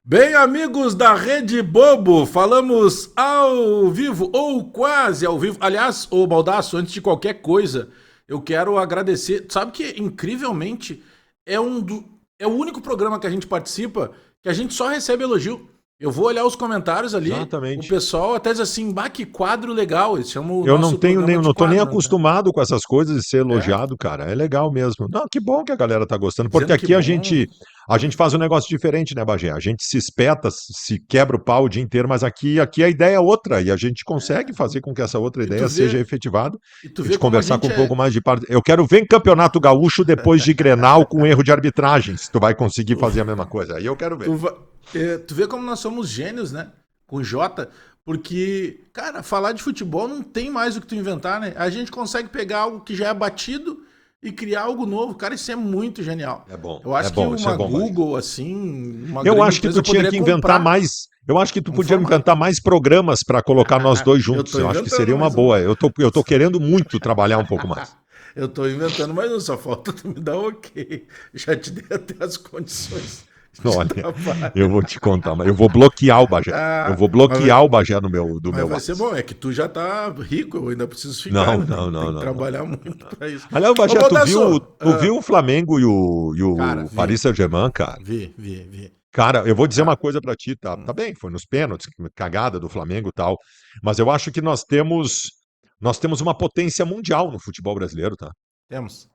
Bem, amigos da Rede Bobo, falamos ao vivo ou quase ao vivo. Aliás, ô Baldasso, antes de qualquer coisa, eu quero agradecer. Sabe que, incrivelmente, é, é o único programa que a gente participa que a gente só recebe elogio. Eu vou olhar os comentários ali, o Exatamente. pessoal até diz assim, bah, que quadro legal. Eles chamam o Eu não nosso tenho nem, programa eu de não tô nem quadro, né? acostumado com essas coisas de ser É, elogiado, cara. É legal mesmo. Não, que bom que a galera tá gostando, porque dizendo que aqui a bom. gente a gente faz um negócio diferente, né, Bagé? A gente se espeta, se quebra o pau o dia inteiro, mas aqui a ideia é outra e a gente consegue fazer com que essa outra E tu ideia seja vê, efetivada. e tu A vê gente como a conversar com gente um pouco é. mais de parte. Eu quero ver em Campeonato Gaúcho depois de Grenal com erro de arbitragem, se tu vai conseguir fazer a mesma coisa. Aí eu quero ver. Tu, tu vê como nós somos gênios, né? Com J, porque, cara, falar de futebol não tem mais o que tu inventar, né? A gente consegue pegar algo que já é batido e criar algo novo. Cara, isso é muito genial. Eu acho que Isso é uma bom, Bagé. Google, assim, uma Eu grande acho que tu empresa tinha poderia que inventar comprar mais. Eu acho que tu um podia inventar formato. mais programas para colocar nós dois Eu juntos. tô Eu acho que inventando seria uma mais um. boa. Eu tô querendo muito trabalhar um pouco mais. Eu tô inventando mais um, só falta tu me dar um ok. Já te dei até as condições de Olha, eu trabalho. vou te contar, mas eu vou bloquear o Bagé. Eu Ah, vou bloquear o Bagé no do mas meu vai ser WhatsApp. bom, é que tu já tá rico, eu ainda preciso ficar, Não, né? não, Tem não, que não, não. trabalhar muito pra isso. Aliás, Ô, Bagé, Baldasso, tu viu o Flamengo e cara, o vi, Paris Saint-Germain, cara? vi. Cara, eu vou dizer uma Cara, coisa pra ti, tá? Tá bem, foi nos pênaltis, cagada do Flamengo e tal, mas eu acho que nós temos uma potência mundial no futebol brasileiro, tá? temos.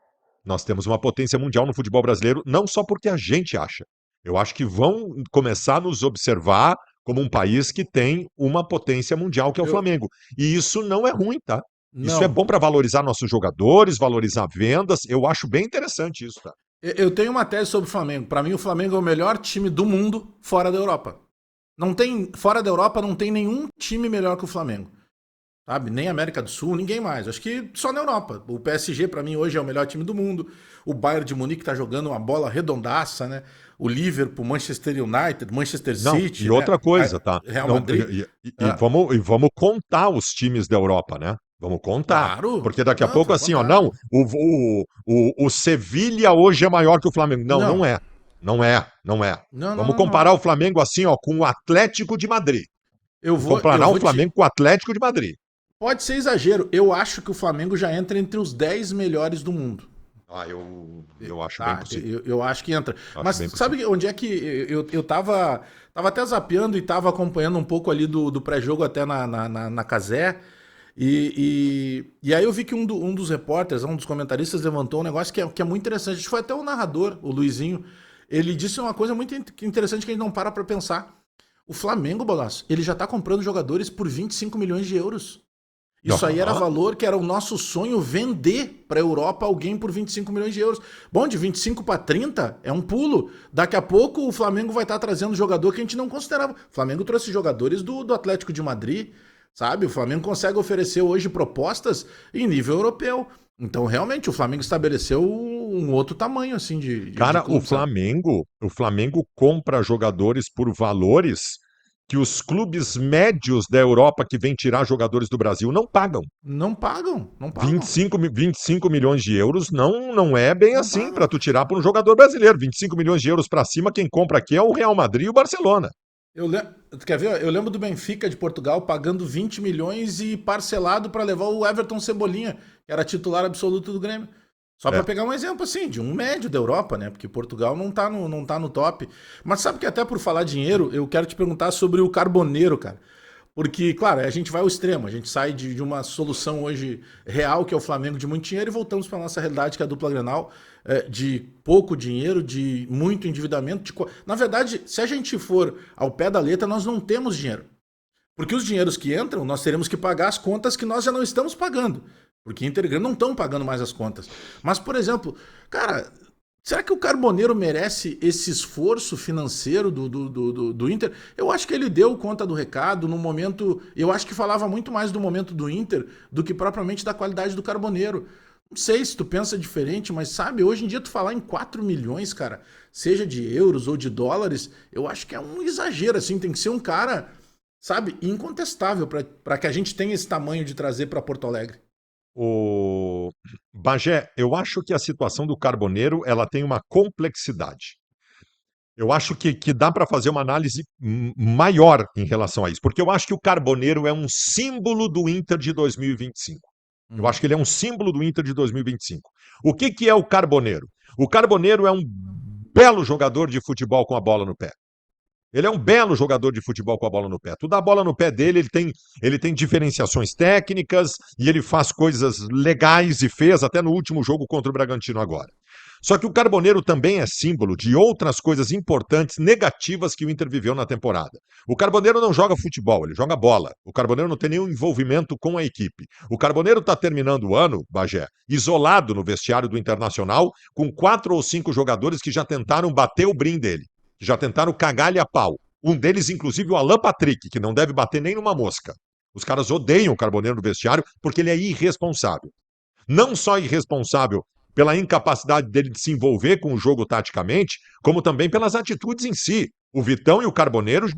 Nós temos uma potência mundial no futebol brasileiro, não só porque a gente acha. Eu acho que vão começar a nos observar como um país que tem uma potência mundial, que é o Eu, Flamengo. E isso não é ruim, tá? Isso é não, bom para valorizar nossos jogadores, valorizar vendas. Eu acho bem interessante isso, tá? eu tenho uma tese sobre o Flamengo. Pra mim, o Flamengo é o melhor time do mundo fora da Europa. Não tem, fora da Europa não tem nenhum time melhor que o Flamengo. Sabe? Nem América do Sul, ninguém mais. Acho que só na Europa. O PSG, pra mim, hoje é o melhor time do mundo. O Bayern de Munique tá jogando uma bola redondaça, né? O Liverpool, Manchester United, Manchester Não, City, e né? outra coisa, tá? Real Não, Madrid. Ah, vamos contar os times da Europa, né? Vamos contar. claro. Porque daqui a Não, pouco, vamos assim, ó, não, contar. o Sevilha hoje é maior que o Flamengo. Não, Não. não é. Não é, não é. Não, não, Vamos não, não comparar é. o Flamengo assim, ó, com o Atlético de Madrid. Vamos Eu comparar o vou te. Flamengo com o Atlético de Madrid. Pode ser exagero. Eu acho que o Flamengo já entra entre os 10 melhores do mundo. Ah, eu acho bem Tá, possível. eu acho que entra. Acho Mas bem possível. sabe onde é que eu tava até zapeando e tava acompanhando um pouco ali do pré-jogo até na Casé. E aí eu vi que um dos repórteres, um dos comentaristas levantou um negócio que é muito interessante. Acho que foi até o narrador, o Luizinho. Ele disse uma coisa muito interessante que a gente não para pra pensar. O Flamengo, Bolaço, ele já tá comprando jogadores por 25 milhões de euros. Isso aí era Aham. valor que era o nosso sonho vender para a Europa alguém por 25 milhões de euros. Bom, de 25 para 30 é um pulo. Daqui a pouco o Flamengo vai estar trazendo jogador que a gente não considerava. O Flamengo trouxe jogadores do Atlético de Madrid, sabe? O Flamengo consegue oferecer hoje propostas em nível europeu. Então, realmente, o Flamengo estabeleceu um outro tamanho assim de Cara, clube, sabe? O Flamengo compra jogadores por valores que os clubes médios da Europa que vêm tirar jogadores do Brasil não pagam. Não pagam, não Vinte e pagam, cinco 25 milhões de euros não é bem não assim para pagam. tu tirar para um jogador brasileiro. 25 milhões de euros para cima, quem compra aqui é o Real Madrid e o Barcelona. Tu quer ver? Eu lembro do Benfica de Portugal pagando 20 milhões e parcelado para levar o Everton Cebolinha, que era titular absoluto do Grêmio. Só para É. pegar um exemplo assim, de um médio da Europa, né? Porque Portugal não tá no top. Mas sabe que até por falar dinheiro, eu quero te perguntar sobre o Carboneiro, cara. Porque, claro, a gente vai ao extremo, a gente sai de uma solução hoje real, que é o Flamengo de muito dinheiro, e voltamos para a nossa realidade, que é a dupla Grenal, de pouco dinheiro, de muito endividamento. Na verdade, se a gente for ao pé da letra, nós não temos dinheiro. Porque os dinheiros que entram, nós teremos que pagar as contas que nós já não estamos pagando. Porque Inter e Grêmio não estão pagando mais as contas. Mas, por exemplo, cara, será que o Carboneiro merece esse esforço financeiro do Inter? Eu acho que ele deu conta do recado no momento. Eu acho que falava muito mais do momento do Inter do que propriamente da qualidade do Carboneiro. Não sei se tu pensa diferente, mas sabe, hoje em dia tu falar em 4 milhões, cara, seja de euros ou de dólares, eu acho que é um exagero, assim, tem que ser um cara, sabe, incontestável para que a gente tenha esse tamanho de trazer para Porto Alegre. O Bagé, eu acho que a situação do Carboneiro ela tem uma complexidade. Eu acho que dá para fazer uma análise maior em relação a isso, porque eu acho que o Carboneiro é um símbolo do Inter de 2025. Eu acho que ele é um símbolo do Inter de 2025. O que é o Carboneiro? O Carboneiro é um belo jogador de futebol com a bola no pé. Ele é um belo jogador de futebol com a bola no pé. Tu dá a bola no pé dele, ele tem diferenciações técnicas e ele faz coisas legais e fez até no último jogo contra o Bragantino agora. Só que o Carboneiro também é símbolo de outras coisas importantes, negativas que o Inter viveu na temporada. O Carboneiro não joga futebol, ele joga bola. O Carboneiro não tem nenhum envolvimento com a equipe. O Carboneiro está terminando o ano, Bagé, isolado no vestiário do Internacional, com 4 ou 5 jogadores que já tentaram bater o brim dele. Já tentaram cagar-lhe a pau. Um deles, inclusive, o Alan Patrick, que não deve bater nem numa mosca. Os caras odeiam o Carboneiro no vestiário porque ele é irresponsável. Não só irresponsável pela incapacidade dele de se envolver com o jogo taticamente, como também pelas atitudes em si. O Vitão e o Carboneiro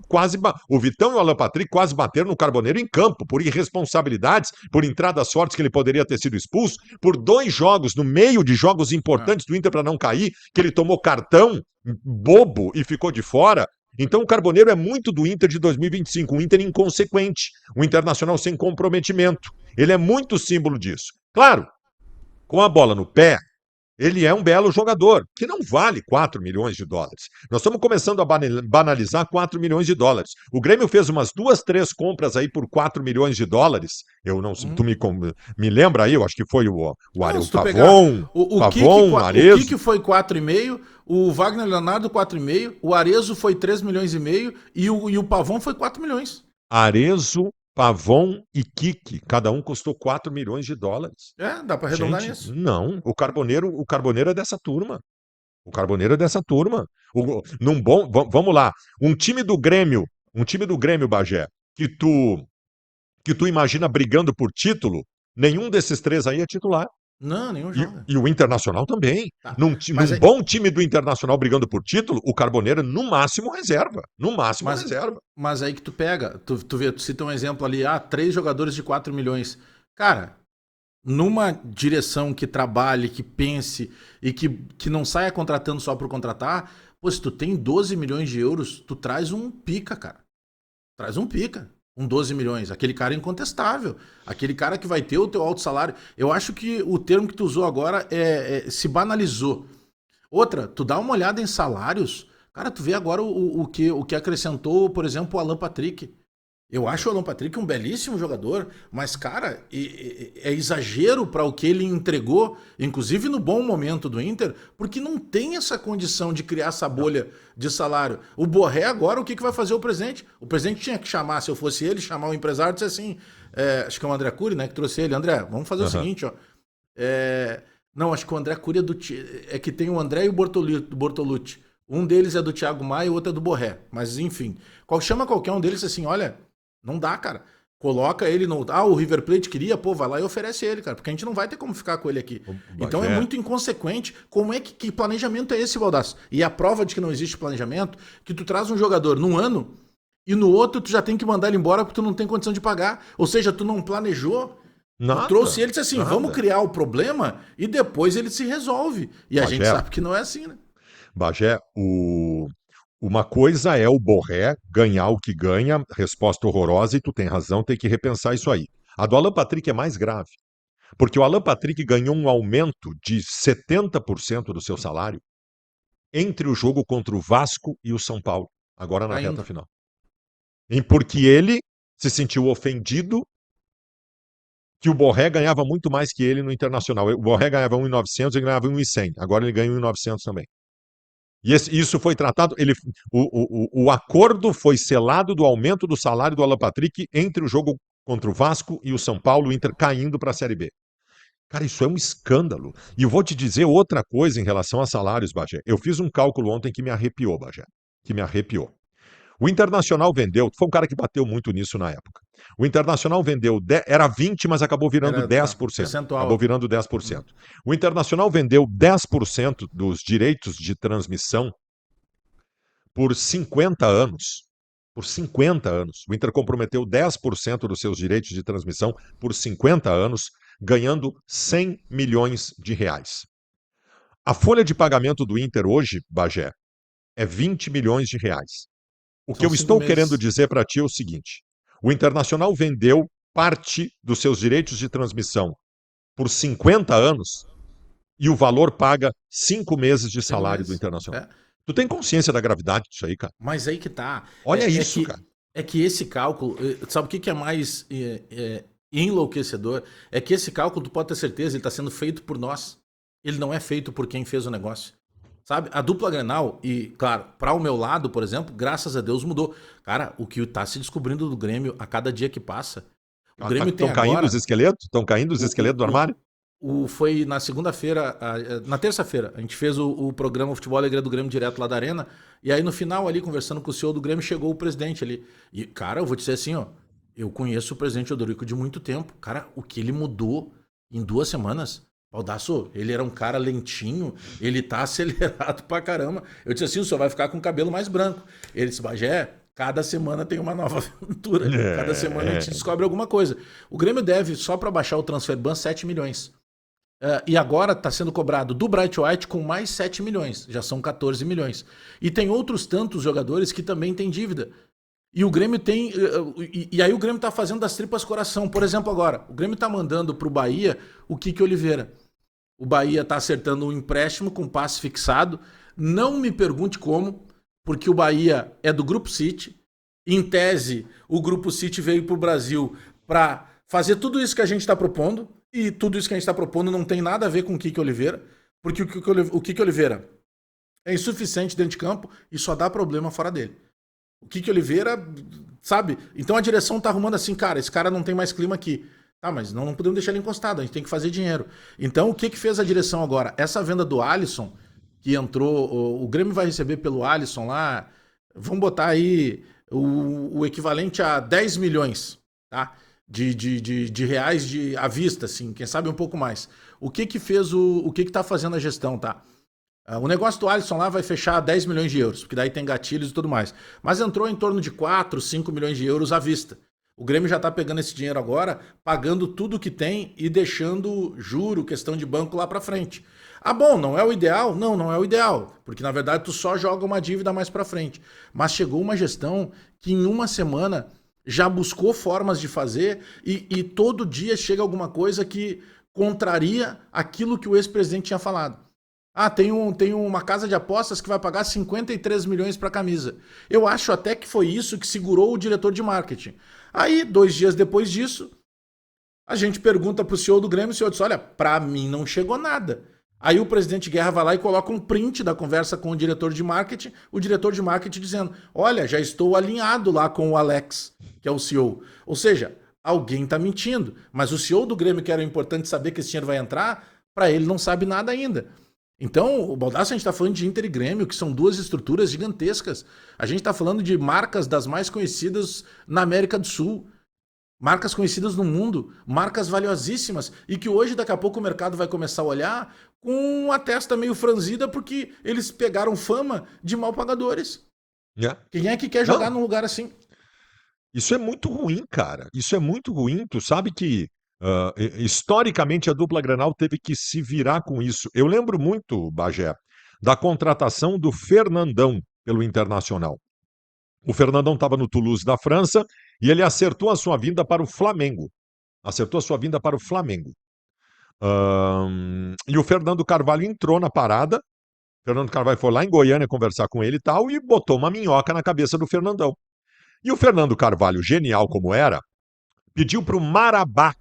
o Vitão e o Alan Patrick quase bateram no Carboneiro em campo, por irresponsabilidades, por entradas fortes que ele poderia ter sido expulso, por 2 jogos, no meio de jogos importantes do Inter para não cair, que ele tomou cartão bobo e ficou de fora. Então o Carboneiro é muito do Inter de 2025, um Inter inconsequente, um Internacional sem comprometimento. Ele é muito símbolo disso. Claro, com a bola no pé, ele é um belo jogador, que não vale 4 milhões de dólares. Nós estamos começando a banalizar 4 milhões de dólares. O Grêmio fez umas 2, 3 compras aí por 4 milhões de dólares. Eu não sei, tu me lembra aí, eu acho que foi o Não, se tu pegar Pavon, o Arezo. Kiki foi 4,5, o Wagner Leonardo 4,5, o Arezo foi 3 milhões e meio e o Pavon foi 4 milhões. Arezo, Pavon e Kiki, cada um custou 4 milhões de dólares. É, dá pra arredondar Gente, nisso. não, o Carboneiro é dessa turma. O Carboneiro é dessa turma. Num bom, vamos lá. Um time do Grêmio, Bagé, que tu imagina brigando por título, nenhum desses 3 aí é titular. Não, nenhum E, joga. e o Internacional também. Tá. Num Mas, bom time do Internacional brigando por título, o Carboneiro é no máximo reserva. No máximo mas, reserva. mas aí que tu pega, tu vê, tu cita um exemplo ali, 3 jogadores de 4 milhões. Cara, numa direção que trabalhe, que pense e que não saia contratando só por contratar, pô, se tu tem 12 milhões de euros, tu traz um pica, cara. Traz um pica. 12 milhões. Aquele cara é incontestável. Aquele cara que vai ter o teu alto salário. Eu acho que o termo que tu usou agora se banalizou. Outra, tu dá uma olhada em salários. Cara, tu vê agora o que acrescentou, por exemplo, o Alan Patrick. Eu acho o Alan Patrick um belíssimo jogador, mas, cara, é exagero para o que ele entregou, inclusive no bom momento do Inter, porque não tem essa condição de criar essa bolha de salário. O Borré agora, o que vai fazer o presidente? O presidente tinha que chamar, se eu fosse ele, chamar o empresário e dizer assim, acho que é o André Cury, né, que trouxe ele. André, vamos fazer o seguinte, ó. Não, acho que o André Cury é que tem o André e o Bortolucci. Um deles é do Thiago Maia e o outro é do Borré. Mas, enfim, chama qualquer um deles assim, olha... Não dá, cara. Coloca ele no. O River Plate queria, pô, vai lá e oferece ele, cara. Porque a gente não vai ter como ficar com ele aqui. Então é muito inconsequente. Como é que planejamento é esse, Baldasso? E a prova de que não existe planejamento, que tu traz um jogador num ano e no outro tu já tem que mandar ele embora porque tu não tem condição de pagar. Ou seja, tu não planejou. Tu trouxe ele e disse assim: vamos criar o problema e depois ele se resolve. E a gente sabe que não é assim, né? Bagé, uma coisa é o Borré ganhar o que ganha, resposta horrorosa, e tu tem razão, tem que repensar isso aí. A do Alan Patrick é mais grave, porque o Alan Patrick ganhou um aumento de 70% do seu salário entre o jogo contra o Vasco e o São Paulo, agora na reta final. Porque ele se sentiu ofendido que o Borré ganhava muito mais que ele no Internacional. O Borré ganhava 1.900 e ganhava 1.100. Agora ele ganha 1.900 também. E isso foi tratado. O acordo foi selado do aumento do salário do Alan Patrick entre o jogo contra o Vasco e o São Paulo, o Inter caindo para a Série B. Cara, isso é um escândalo. E eu vou te dizer outra coisa em relação a salários, Bagé. Eu fiz um cálculo ontem que me arrepiou, Bagé. Que me arrepiou. O Internacional vendeu, foi um cara que bateu muito nisso na época. O Internacional vendeu, era 20, mas acabou virando 10%. Acabou virando 10%. O Internacional vendeu 10% dos direitos de transmissão por 50 anos. Por 50 anos. O Inter comprometeu 10% dos seus direitos de transmissão por 50 anos, ganhando 100 milhões de reais. A folha de pagamento do Inter hoje, Bagé, é 20 milhões de reais. O que São eu cinco estou querendo meses. dizer para ti é o seguinte: o Internacional vendeu parte dos seus direitos de transmissão por 50 anos e o valor paga 5 meses de Cinco salário do meses. Internacional. É. Tu tem consciência da gravidade disso aí, cara? Mas aí que tá. Olha isso, cara. É que esse cálculo, sabe o que é mais enlouquecedor? É que esse cálculo, tu pode ter certeza, ele está sendo feito por nós. Ele não é feito por quem fez o negócio. Sabe? A dupla Grenal, e claro, para o meu lado, por exemplo, graças a Deus mudou. Cara, o que está se descobrindo do Grêmio a cada dia que passa. O Grêmio tem Estão caindo os agora. esqueletos? Estão caindo os esqueletos do O, armário? foi na segunda-feira, na terça-feira, a gente fez o programa Futebol Alegria do Grêmio direto lá da Arena. E aí no final ali, conversando com o CEO do Grêmio, chegou o presidente ali. E, cara, eu vou dizer assim, ó, eu conheço o presidente Odorico de muito tempo. Cara, o que ele mudou em 2 semanas. Baldasso, ele era um cara lentinho, ele tá acelerado pra caramba. Eu disse assim, o senhor vai ficar com o cabelo mais branco. Ele disse, Bagé, cada semana tem uma nova aventura. Cada semana a gente É. descobre alguma coisa. O Grêmio deve, só para baixar o transfer ban, 7 milhões. E agora está sendo cobrado do Bright White com mais 7 milhões. Já são 14 milhões. E tem outros tantos jogadores que também têm dívida. E o Grêmio tem. E aí o Grêmio está fazendo das tripas coração. Por exemplo, agora, o Grêmio está mandando para o Bahia o Kike Oliveira. O Bahia está acertando um empréstimo com passe fixado. Não me pergunte como, porque o Bahia é do Grupo City. Em tese, o Grupo City veio para o Brasil para fazer tudo isso que a gente está propondo. E tudo isso que a gente está propondo não tem nada a ver com o Kike Oliveira, porque o Kike Oliveira é insuficiente dentro de campo e só dá problema fora dele. O Kike Oliveira, sabe? Então a direção tá arrumando assim, cara, esse cara não tem mais clima aqui. Tá, mas não podemos deixar ele encostado, a gente tem que fazer dinheiro. Então o que fez a direção agora? Essa venda do Alisson, que entrou, o Grêmio vai receber pelo Alisson lá, vamos botar aí o equivalente a 10 milhões, tá? De reais à vista, assim, quem sabe um pouco mais. O que fez o que tá fazendo a gestão, tá? O negócio do Alisson lá vai fechar 10 milhões de euros, porque daí tem gatilhos e tudo mais. Mas entrou em torno de 4, 5 milhões de euros à vista. O Grêmio já tá pegando esse dinheiro agora, pagando tudo que tem e deixando juro, questão de banco lá pra frente. Ah, bom, não é o ideal? Não, não é o ideal, porque na verdade tu só joga uma dívida mais pra frente. Mas chegou uma gestão que em uma semana já buscou formas de fazer e todo dia chega alguma coisa que contraria aquilo que o ex-presidente tinha falado. Ah, tem uma casa de apostas que vai pagar 53 milhões para a camisa. Eu acho até que foi isso que segurou o diretor de marketing. Aí, 2 dias depois disso, a gente pergunta pro CEO do Grêmio, o senhor diz, olha, para mim não chegou nada. Aí o presidente Guerra vai lá e coloca um print da conversa com o diretor de marketing dizendo, olha, já estou alinhado lá com o Alex, que é o CEO. Ou seja, alguém está mentindo. Mas o CEO do Grêmio, que era importante saber que esse dinheiro vai entrar, para ele não sabe nada ainda. Então, o Baldassi, a gente está falando de Inter e Grêmio, que são duas estruturas gigantescas. A gente está falando de marcas das mais conhecidas na América do Sul. Marcas conhecidas no mundo, marcas valiosíssimas e que hoje, daqui a pouco, o mercado vai começar a olhar com a testa meio franzida porque eles pegaram fama de mal pagadores. Yeah. Quem é que quer jogar num lugar assim? Isso é muito ruim, cara. Isso é muito ruim. Tu sabe que, historicamente, a dupla Grenal teve que se virar com isso. Eu lembro muito, Bagé, da contratação do Fernandão pelo Internacional. O Fernandão estava no Toulouse da França e ele acertou a sua vinda para o Flamengo. Acertou a sua vinda para o Flamengo. E o Fernando Carvalho entrou na parada. O Fernando Carvalho foi lá em Goiânia conversar com ele e tal, e botou uma minhoca na cabeça do Fernandão. E o Fernando Carvalho, genial como era, pediu para o Marabá,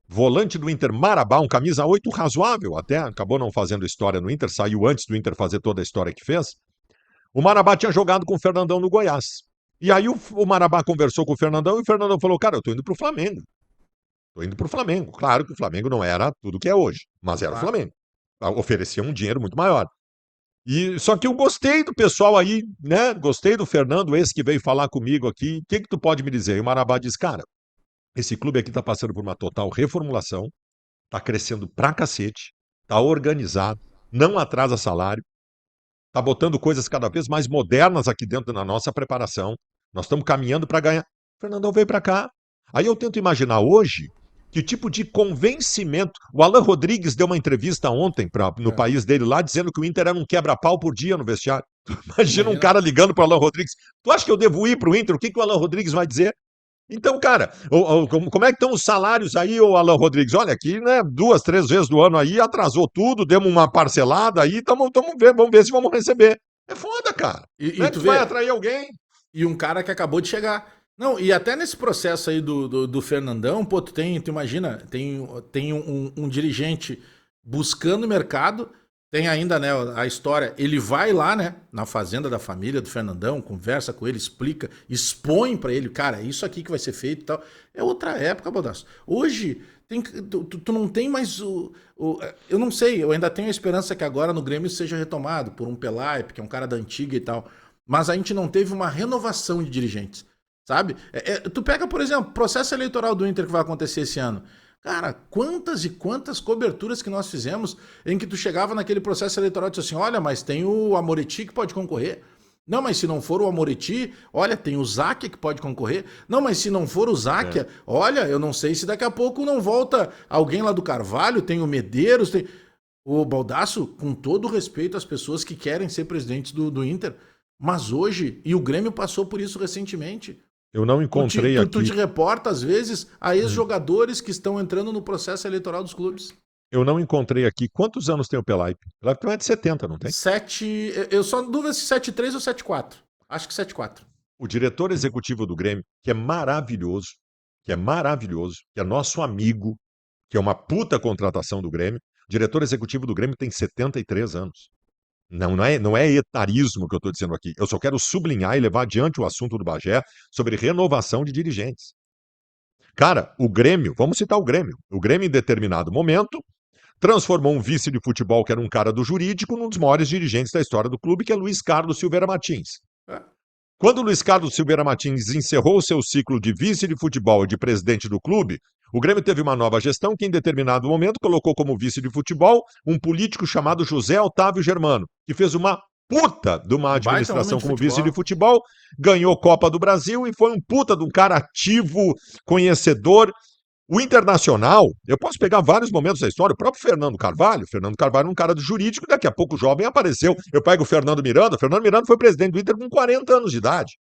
volante do Inter, Marabá, um camisa 8 razoável, até acabou não fazendo história no Inter, saiu antes do Inter fazer toda a história que fez. O Marabá tinha jogado com o Fernandão no Goiás. E aí o Marabá conversou com o Fernandão e o Fernandão falou, cara, eu tô indo pro Flamengo. Tô indo pro Flamengo. Claro que o Flamengo não era tudo que é hoje, mas era o Claro. Flamengo. Oferecia um dinheiro muito maior. E só que eu gostei do pessoal aí, né? Gostei do Fernando, esse que veio falar comigo aqui. O que tu pode me dizer? E o Marabá diz, cara, esse clube aqui tá passando por uma total reformulação, tá crescendo pra cacete, tá organizado, não atrasa salário, tá botando coisas cada vez mais modernas aqui dentro da nossa preparação. Nós estamos caminhando para ganhar. O Fernandão veio para cá. Aí eu tento imaginar hoje Que tipo de convencimento? O Alan Rodrigues deu uma entrevista ontem no país dele lá, dizendo que o Inter era um quebra-pau por dia no vestiário. Imagina um cara ligando para o Alan Rodrigues. Tu acha que eu devo ir para o Inter? O que o Alan Rodrigues vai dizer? Então, cara, como é que estão os salários aí, ô Alan Rodrigues? Olha, aqui, né, 2, 3 vezes do ano aí, atrasou tudo, demos uma parcelada aí, vamos ver se vamos receber. É foda, cara. Como E é que tu tu vai vê, atrair alguém? e um cara que acabou de chegar. Não, e até nesse processo aí do Fernandão, pô, tu imagina, tem um dirigente buscando mercado, tem ainda, né, a história, ele vai lá, né, na fazenda da família do Fernandão, conversa com ele, explica, expõe pra ele, cara, é isso aqui que vai ser feito e tal. É outra época, Baldasso. Hoje, tu não tem mais eu não sei, eu ainda tenho a esperança que agora no Grêmio seja retomado por um Pelaipe, que é um cara da antiga e tal, mas a gente não teve uma renovação de dirigentes. Sabe? Tu pega, por exemplo, o processo eleitoral do Inter que vai acontecer esse ano. Cara, quantas e quantas coberturas que nós fizemos em que tu chegava naquele processo eleitoral e disse assim: olha, mas tem o Amoretti que pode concorrer. Não, mas se não for o Amoretti, olha, tem o Záquia que pode concorrer. Não, mas se não for o Záquia, olha, eu não sei se daqui a pouco não volta alguém lá do Carvalho, tem o Medeiros, tem. O Baldasso, com todo o respeito às pessoas que querem ser presidentes do Inter, mas hoje, e o Grêmio passou por isso recentemente. Eu não encontrei Tu te aqui. reporta, às vezes, a ex-jogadores que estão entrando no processo eleitoral dos clubes. Eu não encontrei aqui. Quantos anos tem o Pelaipe? O Pelaipe tem mais de 70, não tem? Eu só dúvida se 7-3 ou 7-4. Acho que 7-4. O diretor executivo do Grêmio, que é maravilhoso, que é nosso amigo, que é uma puta contratação do Grêmio, o diretor executivo do Grêmio tem 73 anos. Não é etarismo que eu estou dizendo aqui. Eu só quero sublinhar e levar adiante o assunto do Bagé sobre renovação de dirigentes. Cara, o Grêmio, vamos citar o Grêmio. O Grêmio, em determinado momento, transformou um vice de futebol, que era um cara do jurídico, num dos maiores dirigentes da história do clube, que é Luiz Carlos Silveira Martins. Quando o Luiz Carlos Silveira Martins encerrou o seu ciclo de vice de futebol e de presidente do clube, o Grêmio teve uma nova gestão que, em determinado momento, colocou como vice de futebol um político chamado José Otávio Germano, que fez uma puta de uma administração como vice de futebol, ganhou Copa do Brasil e foi um puta de um cara ativo, conhecedor. O Internacional, eu posso pegar vários momentos da história, o próprio Fernando Carvalho é um cara do jurídico, daqui a pouco o jovem apareceu. Eu pego o Fernando Miranda foi presidente do Inter com 40 anos de idade.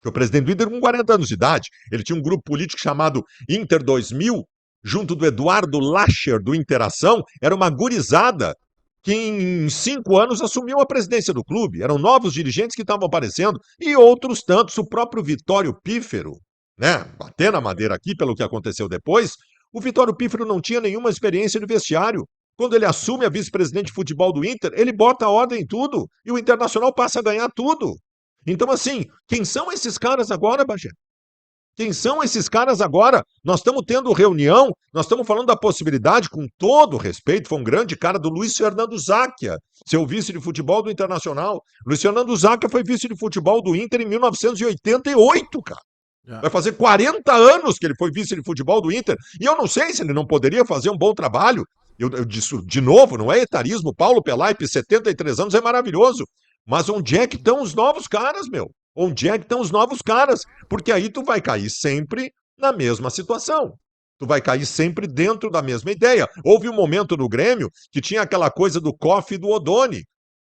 Foi presidente do Inter com 40 anos de idade. Ele tinha um grupo político chamado Inter 2000, junto do Eduardo Lacher, do Interação, era uma gurizada que em 5 anos assumiu a presidência do clube. Eram novos dirigentes que estavam aparecendo e outros tantos. O próprio Vitório Pífero, né, bater na madeira aqui pelo que aconteceu depois, o Vitório Pífero não tinha nenhuma experiência de vestiário. Quando ele assume a vice-presidente de futebol do Inter, ele bota a ordem em tudo e o Internacional passa a ganhar tudo. Então, assim, quem são esses caras agora, Bagé? Quem são esses caras agora? Nós estamos tendo reunião, nós estamos falando da possibilidade, com todo respeito, foi um grande cara, do Luiz Fernando Záquia, seu vice de futebol do Internacional. Luiz Fernando Záquia foi vice de futebol do Inter em 1988, cara. Vai fazer 40 anos que ele foi vice de futebol do Inter. E eu não sei se ele não poderia fazer um bom trabalho. Eu disse, de novo, não é etarismo. Paulo Pelaipe, 73 anos, é maravilhoso. Mas onde é que estão os novos caras, meu? Onde é que estão os novos caras? Porque aí tu vai cair sempre na mesma situação. Tu vai cair sempre dentro da mesma ideia. Houve um momento no Grêmio que tinha aquela coisa do Koff e do Odoni.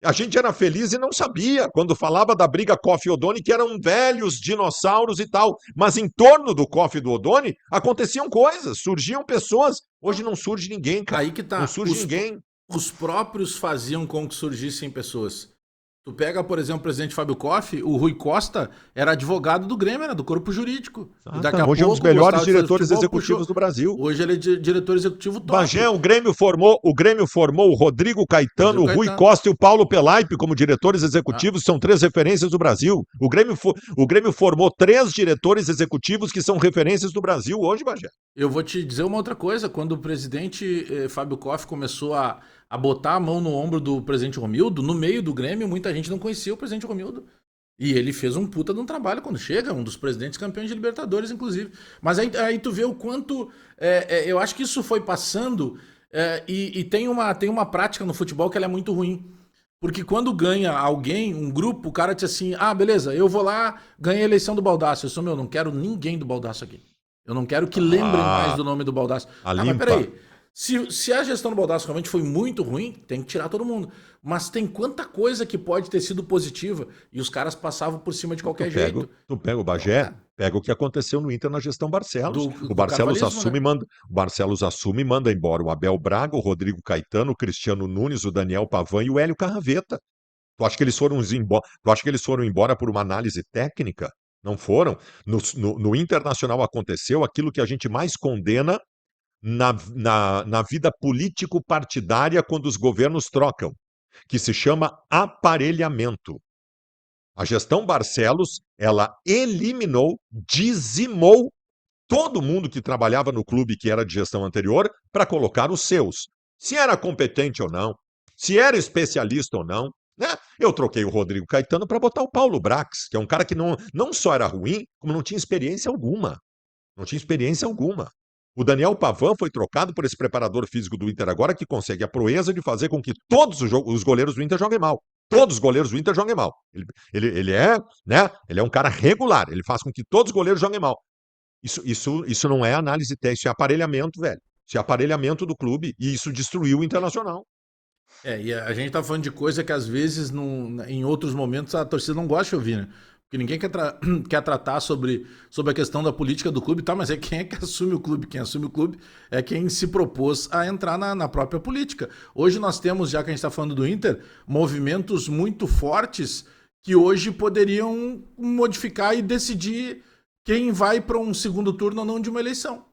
A gente era feliz e não sabia, quando falava da briga Koff e Odoni, que eram velhos dinossauros e tal. Mas em torno do Koff e do Odoni aconteciam coisas, surgiam pessoas. Hoje não surge ninguém, cara. Aí que tá. Não surge ninguém. Os próprios faziam com que surgissem pessoas. Tu pega, por exemplo, o presidente Fábio Koff, o Rui Costa era advogado do Grêmio, era do corpo jurídico. E daqui a hoje pouco, é um dos melhores diretores executivos do Brasil. Hoje ele é diretor executivo top. Bagé, o Grêmio formou o Rodrigo Caetano, o Rui Costa e o Paulo Pelaipe como diretores executivos, são 3 referências do Brasil. O Grêmio formou 3 diretores executivos que são referências do Brasil hoje, Bagé. Eu vou te dizer uma outra coisa, quando o presidente Fábio Koff começou a botar a mão no ombro do presidente Romildo, no meio do Grêmio, muita gente não conhecia o presidente Romildo. E ele fez um puta de um trabalho quando chega, um dos presidentes campeões de Libertadores, inclusive. Mas aí tu vê o quanto... eu acho que isso foi passando e tem uma prática no futebol que ela é muito ruim. Porque quando ganha alguém, um grupo, o cara diz assim, beleza, eu vou lá, ganhei a eleição do Baldasso. Eu sou, não quero ninguém do Baldasso aqui. Eu não quero que lembrem mais Ah, do nome do Baldasso. a Tá, mas limpa. peraí. Se a gestão do Baldasso realmente foi muito ruim, tem que tirar todo mundo. Mas tem quanta coisa que pode ter sido positiva e os caras passavam por cima de qualquer jeito. Tu pega o Então, Bagé, cara, pega o que aconteceu no Inter na gestão Barcelos. O do Barcelos carvalismo, né? assume, e manda embora o Abel Braga, o Rodrigo Caetano, o Cristiano Nunes, o Daniel Pavan e o Hélio Carraveta. Tu acha que eles foram embora por uma análise técnica? Não foram. No Internacional aconteceu aquilo que a gente mais condena na vida político-partidária quando os governos trocam, que se chama aparelhamento. A gestão Barcelos, ela eliminou, dizimou todo mundo que trabalhava no clube que era de gestão anterior para colocar os seus. Se era competente ou não, se era especialista ou não, né? Eu troquei o Rodrigo Caetano para botar o Paulo Brax, que é um cara que não só era ruim, como não tinha experiência alguma. Não tinha experiência alguma. O Daniel Pavan foi trocado por esse preparador físico do Inter agora que consegue a proeza de fazer com que todos os goleiros do Inter joguem mal. Todos os goleiros do Inter joguem mal. Ele é, né? Ele é um cara regular. Ele faz com que todos os goleiros joguem mal. Isso não é análise técnica, isso é aparelhamento, velho. Isso é aparelhamento do clube e isso destruiu o Internacional. E a gente tá falando de coisa que às vezes em outros momentos a torcida não gosta de ouvir, né? Porque ninguém quer tratar sobre a questão da política do clube, tá? Mas quem é que assume o clube? Quem assume o clube é quem se propôs a entrar na própria política. Hoje nós temos, já que a gente está falando do Inter, movimentos muito fortes que hoje poderiam modificar e decidir quem vai para um segundo turno ou não de uma eleição.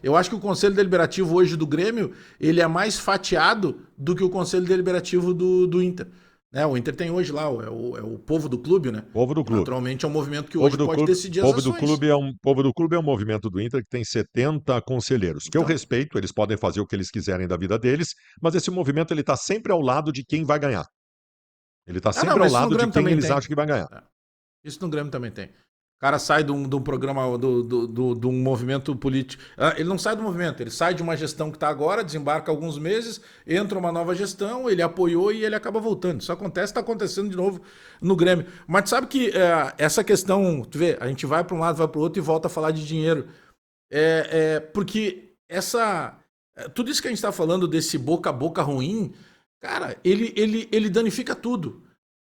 Eu acho que o Conselho Deliberativo hoje do Grêmio ele é mais fatiado do que o Conselho Deliberativo do Inter. Né? O Inter tem hoje lá, é o povo do clube, né? Povo do Que clube. naturalmente é um movimento que Povo hoje do pode clube, decidir as ações. Povo do clube é um movimento do Inter que tem 70 conselheiros, que eu Então, respeito, eles podem fazer o que eles quiserem da vida deles, mas esse movimento ele está sempre ao lado de quem vai ganhar. Ele está não, sempre ao mas isso no lado de Grêmio quem também eles tem. acham que vai ganhar. É. Isso no Grêmio também tem. O cara sai de um programa, de um movimento político. Ele não sai do movimento, ele sai de uma gestão que está agora, desembarca alguns meses, entra uma nova gestão, ele apoiou e ele acaba voltando. Isso acontece, está acontecendo de novo no Grêmio. Mas sabe que essa questão, tu vê, a gente vai para um lado, vai para o outro e volta a falar de dinheiro. Porque tudo isso que a gente está falando desse boca a boca ruim, cara, ele danifica tudo.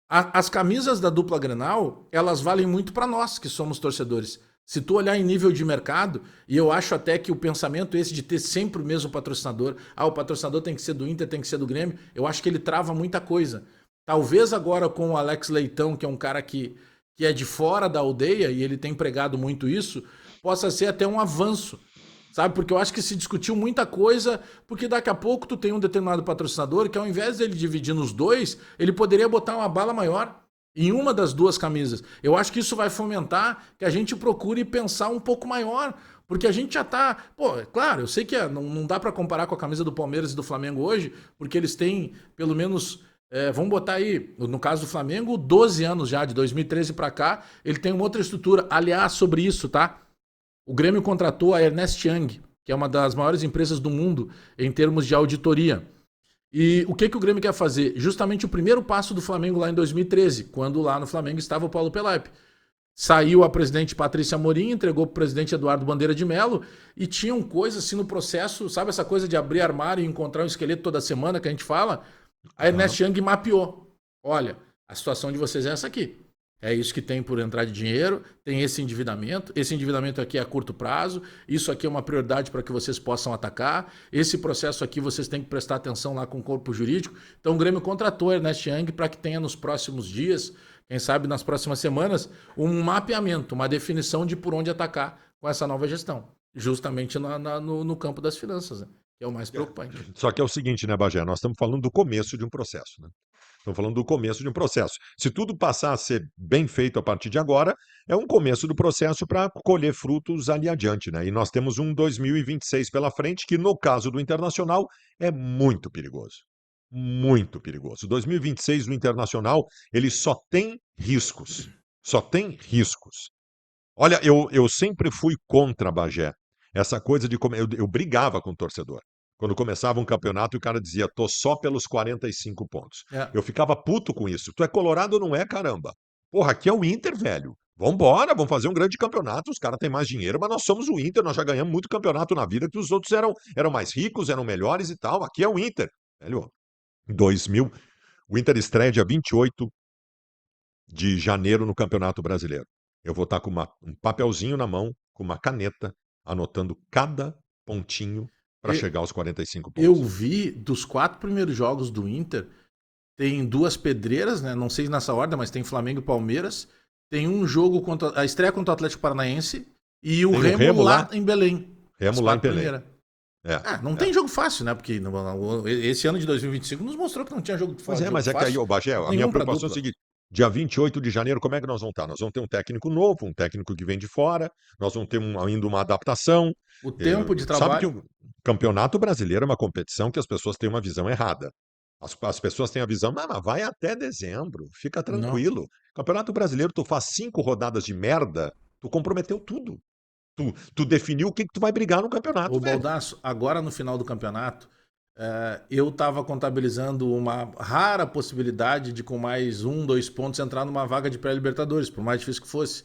As camisas da dupla Grenal, elas valem muito para nós que somos torcedores. Se tu olhar em nível de mercado, e eu acho até que o pensamento esse de ter sempre o mesmo patrocinador, o patrocinador tem que ser do Inter, tem que ser do Grêmio, eu acho que ele trava muita coisa. Talvez agora com o Alex Leitão, que é um cara que é de fora da aldeia, e ele tem pregado muito isso, possa ser até um avanço. Sabe? Porque eu acho que se discutiu muita coisa, porque daqui a pouco tu tem um determinado patrocinador que ao invés dele dividir nos dois, ele poderia botar uma bala maior em uma das duas camisas. Eu acho que isso vai fomentar que a gente procure pensar um pouco maior, porque a gente já tá, pô, claro, eu sei que não dá para comparar com a camisa do Palmeiras e do Flamengo hoje, porque eles têm pelo menos vamos botar aí, no caso do Flamengo, 12 anos já, de 2013 para cá, ele tem uma outra estrutura. Aliás, sobre isso, tá? O Grêmio contratou a Ernest Young, que é uma das maiores empresas do mundo em termos de auditoria. E o que o Grêmio quer fazer? Justamente o primeiro passo do Flamengo lá em 2013, quando lá no Flamengo estava o Paulo Pelaipe. Saiu a presidente Patrícia Amorim, entregou para o presidente Eduardo Bandeira de Mello e tinham coisas assim no processo, sabe essa coisa de abrir armário e encontrar um esqueleto toda semana que a gente fala? A Ernest Young mapeou. Olha, a situação de vocês é essa aqui. É isso que tem por entrar de dinheiro, tem esse endividamento aqui é a curto prazo, isso aqui é uma prioridade para que vocês possam atacar, esse processo aqui vocês têm que prestar atenção lá com o corpo jurídico. Então o Grêmio contratou a Ernest Young para que tenha nos próximos dias, quem sabe nas próximas semanas, um mapeamento, uma definição de por onde atacar com essa nova gestão, justamente no campo das finanças, né? Que é o mais preocupante. Só que é o seguinte, né, Bagé? Nós estamos falando do começo de um processo, né? Estamos falando do começo de um processo. Se tudo passar a ser bem feito a partir de agora, é um começo do processo para colher frutos ali adiante, né? E nós temos um 2026 pela frente, que no caso do Internacional é muito perigoso. Muito perigoso. 2026 no Internacional, ele só tem riscos. Só tem riscos. Olha, eu sempre fui contra, Bagé, essa coisa de. Eu brigava com o torcedor. Quando começava um campeonato e o cara dizia, tô só pelos 45 pontos. É. Eu ficava puto com isso. Tu é colorado ou não é, caramba? Porra, aqui é o Inter, velho. Vambora, vamos fazer um grande campeonato. Os caras têm mais dinheiro, mas nós somos o Inter, nós já ganhamos muito campeonato na vida, que os outros eram mais ricos, eram melhores e tal. Aqui é o Inter. Velho, em 2000, o Inter estreia dia 28 de janeiro no Campeonato Brasileiro. Eu vou estar com um papelzinho na mão, com uma caneta, anotando cada pontinho para E- chegar aos 45 Eu pontos. vi dos 4 primeiros jogos do Inter, tem 2 pedreiras, né? Não sei nessa ordem, mas tem Flamengo e Palmeiras. Tem um jogo contra a estreia contra o Atlético Paranaense e o Tem o Remo Remo lá lá, em Belém. As Remo lá em 4 Pelé. primeiras. É, Ah, não é. tem jogo fácil, né? Porque esse ano de 2025 nos mostrou que não tinha Pois é, jogo mas é que aí, fácil ô Bagé, a minha nenhum para preocupação é o dupla. seguinte: dia 28 de janeiro, como é que nós vamos estar? Nós vamos ter um técnico novo, um técnico que vem de fora, nós vamos ter ainda uma adaptação. O tempo de Sabe que trabalho. o Campeonato Brasileiro é uma competição que as pessoas têm uma visão errada. As pessoas têm a visão, mas vai até dezembro, fica Não. tranquilo. Campeonato Brasileiro, tu faz 5 rodadas de merda, tu comprometeu tudo. Tu definiu o que tu vai brigar no campeonato, O velho. Baldasso, agora no final do campeonato, eu estava contabilizando uma rara possibilidade de, com mais 2 pontos, entrar numa vaga de pré-Libertadores, por mais difícil que fosse.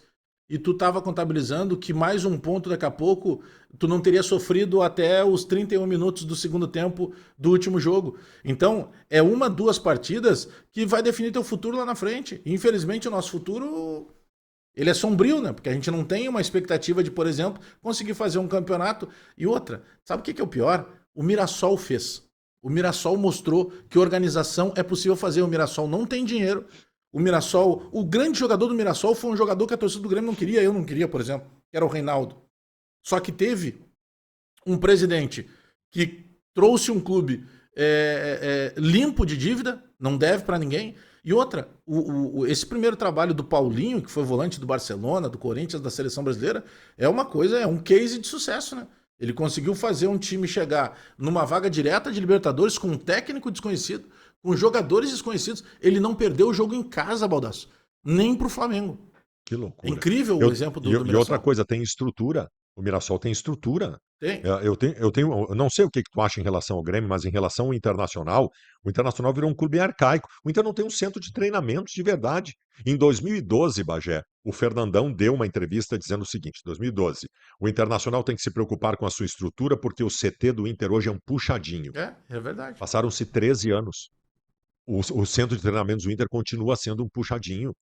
E tu estava contabilizando que mais 1 ponto daqui a pouco tu não teria sofrido até os 31 minutos do segundo tempo do último jogo. Então, é 2 partidas que vai definir teu futuro lá na frente. E, infelizmente, o nosso futuro ele é sombrio, né? Porque a gente não tem uma expectativa de, por exemplo, conseguir fazer um campeonato. E outra, sabe o que é o pior? O Mirassol fez. O Mirassol mostrou que organização é possível fazer. O Mirassol não tem dinheiro. O Mirassol, o grande jogador do Mirassol foi um jogador que a torcida do Grêmio não queria, eu não queria, por exemplo, que era o Reinaldo. Só que teve um presidente que trouxe um clube limpo de dívida, não deve para ninguém. E outra, esse primeiro trabalho do Paulinho, que foi volante do Barcelona, do Corinthians, da seleção brasileira, é uma coisa, é um case de sucesso, né? Ele conseguiu fazer um time chegar numa vaga direta de Libertadores com um técnico desconhecido, com jogadores desconhecidos. Ele não perdeu o jogo em casa, Baldasso, nem pro Flamengo. Que É loucura. incrível o exemplo do E outra Mirassol. coisa, tem estrutura. O Mirassol tem estrutura. Tem. Eu não sei o que tu acha em relação ao Grêmio, mas em relação ao Internacional, o Internacional virou um clube arcaico. O Inter não tem um centro de treinamentos de verdade. Em 2012, Bagé, o Fernandão deu uma entrevista dizendo o seguinte: 2012, o Internacional tem que se preocupar com a sua estrutura porque o CT do Inter hoje é um puxadinho. É verdade. Passaram-se 13 anos. O centro de treinamentos do Inter continua sendo um puxadinho.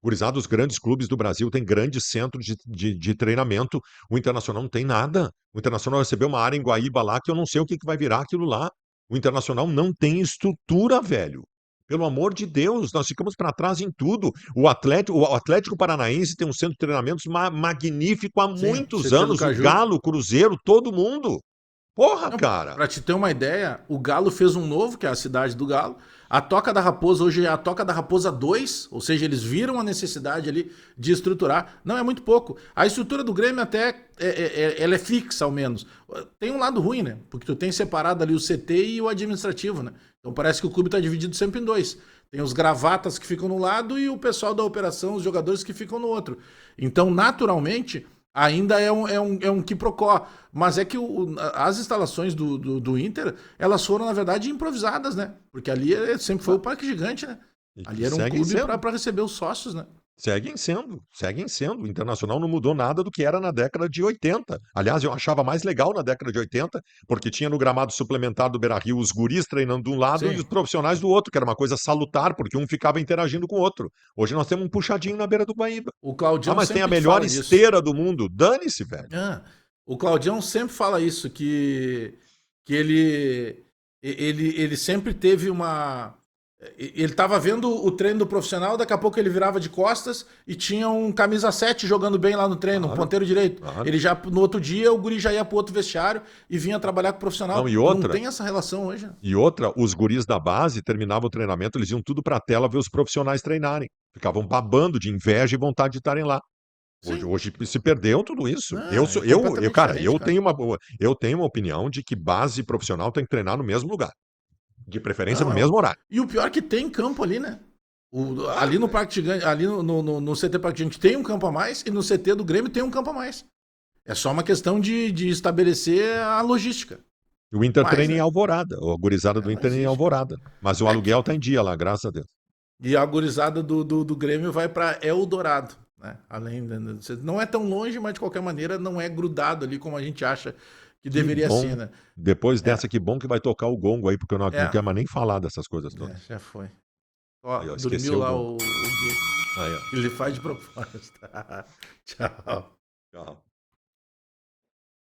Gurizada, os grandes clubes do Brasil têm grandes centros de treinamento. O Internacional não tem nada. O Internacional recebeu uma área em Guaíba lá que eu não sei o que vai virar aquilo lá. O Internacional não tem estrutura, velho. Pelo amor de Deus, nós ficamos para trás em tudo. O Atlético Paranaense tem um centro de treinamentos magnífico há Sim, muitos CT do anos. O Caju. Galo, o Cruzeiro, todo mundo. Porra, Não, cara. pra te ter uma ideia, o Galo fez um novo, que é a cidade do Galo. A Toca da Raposa hoje é a Toca da Raposa 2, ou seja, eles viram a necessidade ali de estruturar. Não é muito pouco. A estrutura do Grêmio até ela é fixa, ao menos. Tem um lado ruim, né? Porque tu tem separado ali o CT e o administrativo, né? Então parece que o clube tá dividido sempre em dois. Tem os gravatas que ficam no lado e o pessoal da operação, os jogadores que ficam no outro. Então, naturalmente, ainda é um quiprocó. Mas é que as instalações do Inter, elas foram, na verdade, improvisadas, né? Porque ali sempre foi o Parque Gigante, né? Ali E era um seguem clube sendo. para receber os sócios, né? Seguem sendo, seguem sendo. O Internacional não mudou nada do que era na década de 80. Aliás, eu achava mais legal na década de 80, porque tinha no gramado suplementar do Beira-Rio os guris treinando de um lado e os Sim. profissionais do outro, que era uma coisa salutar, porque um ficava interagindo com o outro. Hoje nós temos um puxadinho na beira do Guaíba. O Ah, Claudião mas tem a sempre melhor fala disso. esteira do mundo. Dane-se, velho. Ah, o Claudião sempre fala isso, que ele sempre teve uma. Ele estava vendo o treino do profissional, daqui a pouco ele virava de costas e tinha um camisa 7 jogando bem lá no treino, um Claro, ponteiro direito. claro. Ele já, no outro dia, o guri já ia pro outro vestiário e vinha trabalhar com o Não, profissional. Tu não tem essa relação hoje, né? e outra, os guris da base terminavam o treinamento, eles iam tudo pra tela ver os profissionais treinarem. Ficavam babando de inveja e vontade de estarem lá. Hoje, Sim. hoje se perdeu tudo isso. Não, é completamente Cara, diferente, cara. eu tenho uma opinião de que base profissional tem que treinar no mesmo lugar, de preferência no Não, mesmo horário. e o pior é que tem campo ali, né? Ali no Parque Gigante, ali no CT Parque Gigante tem um campo a mais e no CT do Grêmio tem um campo a mais. É só uma questão de estabelecer a logística. E o Inter Mas, treina em né? Alvorada, a gurizada do Não Inter em existe, cara. Alvorada. Mas o É que, aluguel tá em dia lá, graças a Deus. e a gurizada do Grêmio vai para Eldorado. né? Não é tão longe, mas de qualquer maneira não é grudado ali como a gente acha que Que deveria bom. ser, né? Depois É, dessa, que bom que vai tocar o gongo aí, porque eu não é, quero mais nem falar dessas coisas todas. já foi. Ó, Aí, ó, dormiu esqueceu o lá gongo. o Gui. Aí, ó. Ele faz de propósito. Tchau.